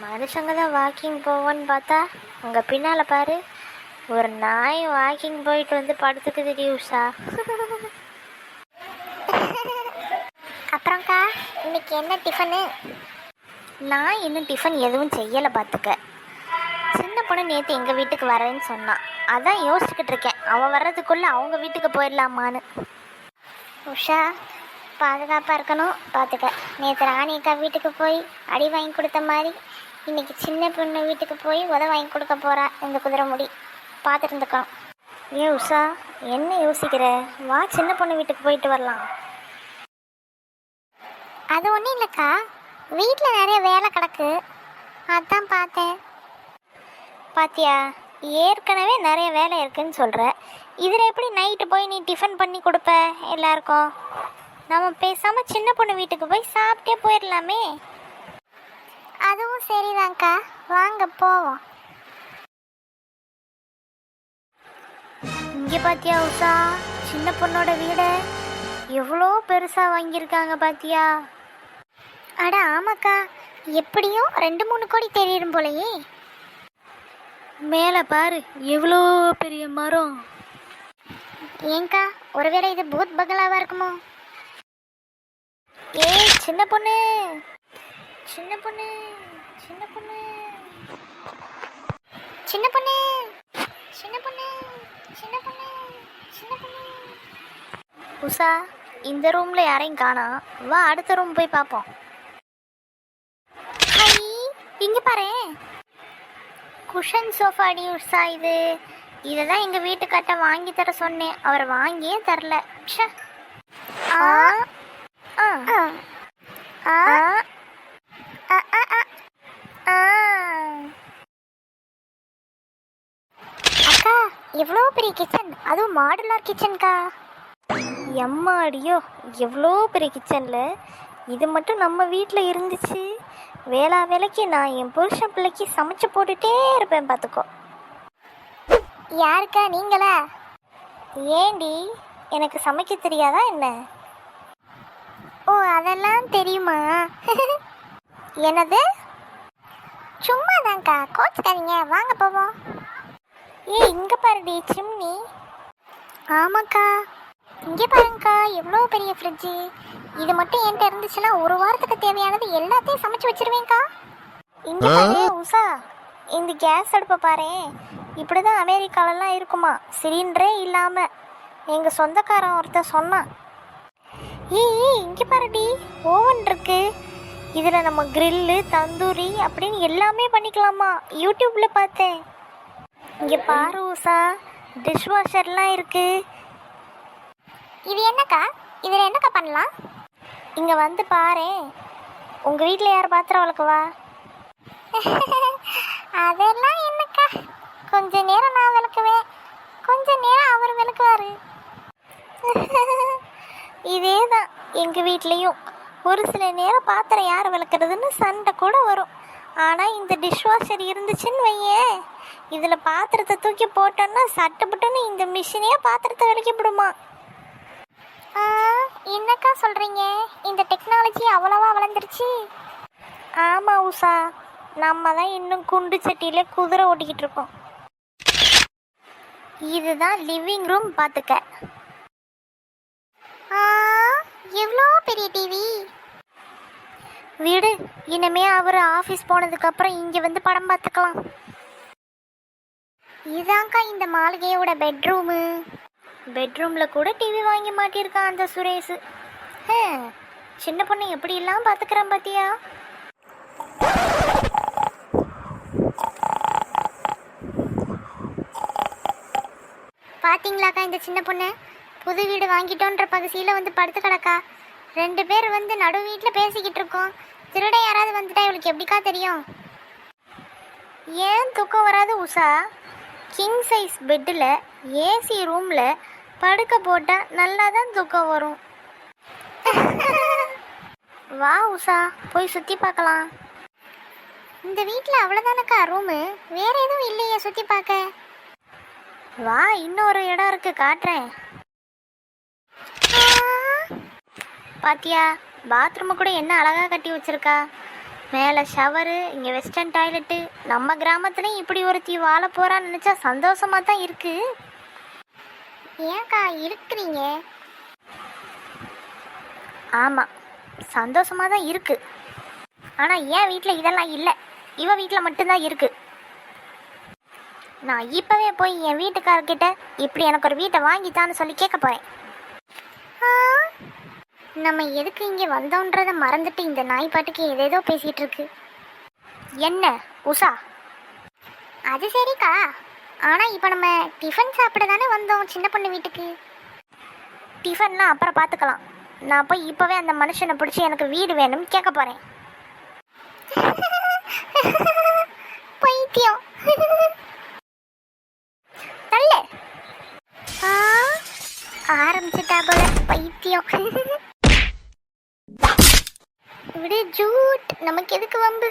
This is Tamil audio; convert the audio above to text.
மனுஷங்க தான் வாக்கிங் போவோன்னு பார்த்தா அங்கே பின்னால் பாரு, ஒரு நாய் வாக்கிங் போயிட்டு வந்து படுத்துக்குதுடி உஷா. அப்புறம்க்கா, இன்னைக்கு என்ன டிஃபனு? நான் இன்னும் டிஃபன் எதுவும் செய்யலை பார்த்துக்க. சின்ன பொண்ணு நேற்று எங்கள் வீட்டுக்கு வரேன்னு சொன்னான். அதான் யோசிச்சுக்கிட்டு இருக்கேன், அவன் வர்றதுக்குள்ளே அவங்க வீட்டுக்கு போயிடலாமான்னு. உஷா, பாதுகாப்பாக இருக்கணும் பார்த்துக்க. நேற்று ராணிக்கா வீட்டுக்கு போய் அடி வாங்கி கொடுத்த மாதிரி இன்னைக்கு சின்ன பொண்ணு வீட்டுக்கு போய் வாங்கி கொடுக்க போகிறா இந்த குதிரை முடி. பார்த்துட்டு இருந்துக்கணும். ஏ உஷா, என்ன யோசிக்கிற? வா சின்ன பொண்ணு வீட்டுக்கு போயிட்டு வரலாம். அது ஒன்றும் இல்லைக்கா, வீட்டில் நிறைய வேலை கிடக்கு, அதான் பார்த்தேன். பாத்தியா, ஏற்கனவே நிறைய வேலை இருக்குன்னு சொல்கிற. இதில் எப்படி நைட்டு போய் நீ டிஃபன் பண்ணி கொடுப்ப எல்லாருக்கும்? நம்ம பேசாமல் சின்ன பொண்ணு வீட்டுக்கு போய் சாப்பிட்டே போயிடலாமே. அதுவும் சரிதான்க்கா, வாங்க போவோம். இங்கே பாத்தியா உஷா, சின்ன பொண்ணோட வீடை எவ்வளோ பெருசாக வாங்கியிருக்காங்க பாத்தியா? அட ஆமாக்கா, எப்படியும் 2-3 கோடி தெரியும் போலயே. மேலே பாரு, எவ்வளோ பெரிய மரம். ஏங்கா, ஒருவேளை இது பூத் பங்களாவா இருக்குமோ? ஏய் சின்ன பொண்ணு, சின்ன பொண்ணு, சின்ன பொண்ணு, சின்ன பொண்ணு, சின்ன பொண்ணு, சின்ன பொண்ணு, சின்ன பொண்ணு. உஷா, இந்த ரூம்ல யாரையும் காணோம். வா அடுத்த ரூம் போய் பார்ப்போம். ஹை, இங்க பாரு. குஷன் சோஃபாடி உஷா. இதை தான் எங்கள் வீட்டுக்கார்ட்ட வாங்கி தர சொன்னேன், அவர் வாங்கியே தரல. ச்சே. ஆ ஆ ஆ ஆ ஆ ஆ ஆ ஆ. அக்கா, எவ்வளோ பெரிய கிச்சன், அதுவும் மாடுலார் கிச்சன்க்கா. எம்மாடியோ, எவ்வளோ பெரிய கிச்சனில் இது மட்டும் நம்ம வீட்டில் இருந்துச்சு, வேளா வேலைக்கு நான் என் புருஷன் பிள்ளைக்கு சமைச்சு போட்டுட்டே இருப்பேன் பார்த்துக்கோ. யாருக்கா, நீங்களா? ஏண்டி, எனக்கு சமைக்க தெரியாதா என்ன? ஓ, அதெல்லாம் தெரியுமா? என்னது? சும்மாதான்க்கா, கோச்சுக்காதீங்க, வாங்க போவோம். ஏய் இங்கே பாருடி, சிம்னி. ஆமாக்கா, இங்கே பாருங்கக்கா, எவ்வளோ பெரிய ஃப்ரிட்ஜு. இது மட்டும் என்கிட்ட இருந்துச்சுன்னா ஒரு வாரத்துக்கு தேவையானது எல்லாத்தையும் சமைச்சு வச்சிருவேங்க்கா. இங்கே பாரு உஷா, இந்த கேஸ் அடுப்பை பாரு, இப்படி தான் அமெரிக்காலெலாம் இருக்குமா, சிலிண்டரே இல்லாமல். எங்கள் சொந்தக்காரன் ஒருத்தர் சொன்னான். ஏய் இங்கே பாருடி, ஓவன் இருக்கு. இதில் நம்ம கிரில்லு, தந்தூரி அப்படின்னு எல்லாமே பண்ணிக்கலாமா, யூடியூப்பில் பார்த்தேன். இங்கே பாரு உஷா, டிஷ் வாஷர்லாம் இருக்கு. இது என்னக்கா? இதில் என்னக்கா பண்ணலாம்? இங்கே வந்து பாரு, உங்கள் வீட்டில் யார் பாத்திரம் வளர்க்குவா? அதெல்லாம் என்னக்கா, கொஞ்ச நேரம் நான் விளக்குவேன், கொஞ்ச நேரம் அவர் விளக்குவார். இதே தான் எங்கள் வீட்லேயும். ஒரு சில நேரம் பாத்திரம் யார் விளக்குறதுன்னு சண்டை கூட வரும். ஆனால் இந்த டிஷ்வாஷர் இருந்துச்சுன்னு வையேன், இதில் பாத்திரத்தை தூக்கி போட்டோன்னா சட்டுப்பட்டுன்னு இந்த மிஷினே பாத்திரத்தை விளக்கிவிடுமா. என்னக்கா சொல்கிறீங்க? இந்த டெக்னாலஜி அவ்வளவா வளர்ந்துருச்சு? ஆமாம் உஷா, நம்ம தான் இன்னும் குண்டு சட்டியில் குதிரை ஓட்டிக்கிட்டு இருக்கோம். இதுதான் லிவிங் ரூம் பார்த்துக்க. எவ்வளோ பெரிய டிவி. வீடு, இனிமே அவர் ஆஃபீஸ் போனதுக்கப்புறம் இங்கே வந்து படம் பார்த்துக்கலாம். இதாங்க்கா இந்த மாளிகையோட பெட்ரூமு. பெட்ரூமில் கூட டிவி வாங்கி மாட்டியிருக்கான் அந்த சுரேஷ். சின்ன பொண்ணு எப்படிலாம் பார்த்துக்கிறான் பார்த்தியா? பார்த்தீங்களாக்கா, இந்த சின்ன பொண்ணு புது வீடு வாங்கிட்டோன்ற பகுதியில் வந்து படுத்து கிடக்கா. 2 பேர் வந்து நடு வீட்டில் பேசிக்கிட்டு இருக்கோம். திருட யாராவது வந்துட்டா இவளுக்கு எப்படிக்கா தெரியும்? ஏன் தூக்கம் வராது உஷா? கிங் சைஸ் பெட்டில் ஏசி ரூமில் படுக்க போட்டால் நல்லா தான் தூக்கம் வரும். வா உஷா, போய் சுற்றி பார்க்கலாம். இந்த வீட்டில் அவ்வளோதானக்கா ரூமு, வேற எதுவும் இல்லையே சுற்றி பார்க்க. வா, இன்னொரு இடம் இருக்கு, காட்டுறேன். பாத்தியா, பாத்ரூமை கூட என்ன அழகாக கட்டி வச்சிருக்கா. மேலே ஷவரு, இங்கே வெஸ்டர்ன் டாய்லெட்டு. நம்ம கிராமத்துலேயும் இப்படி ஒருத்தி வாழ போகிறான்னு நினச்சா சந்தோஷமாக தான் இருக்குது. ஏன்க்கா இருக்கிறீங்க? ஆமாம், சந்தோஷமாக தான் இருக்குது. ஆனால் என் வீட்டில் இதெல்லாம் இல்லை, இவ வீட்டில் மட்டும்தான் இருக்குது. நான் இப்போவே போய் என் வீட்டுக்காரர்கிட்ட இப்படி எனக்கு ஒரு வீட்டை வாங்கித்தான்னு சொல்லி கேட்க போகிறேன். நம்ம எதுக்கு இங்கே வந்தோன்றதை மறந்துட்டு இந்த நாய் பாட்டுக்கு ஏதேதோ பேசிகிட்டு இருக்கு. என்ன உஷா? அது சரிக்கா, ஆனால் இப்போ நம்ம டிஃபன் சாப்பிட தானே வந்தோம் சின்ன பொண்ணு வீட்டுக்கு. டிஃபன்லாம் அப்புறம் பார்த்துக்கலாம். நான் போய் இப்போவே அந்த மனுஷனை பிடிச்சி எனக்கு வீடு வேணும்னு கேட்க போகிறேன். பைத்தியம். தள்ளு. ஆரம்பிச்சிட்டா போல பைத்தியம். விடு ஜூட், நமக்கு எதுக்கு வம்பு?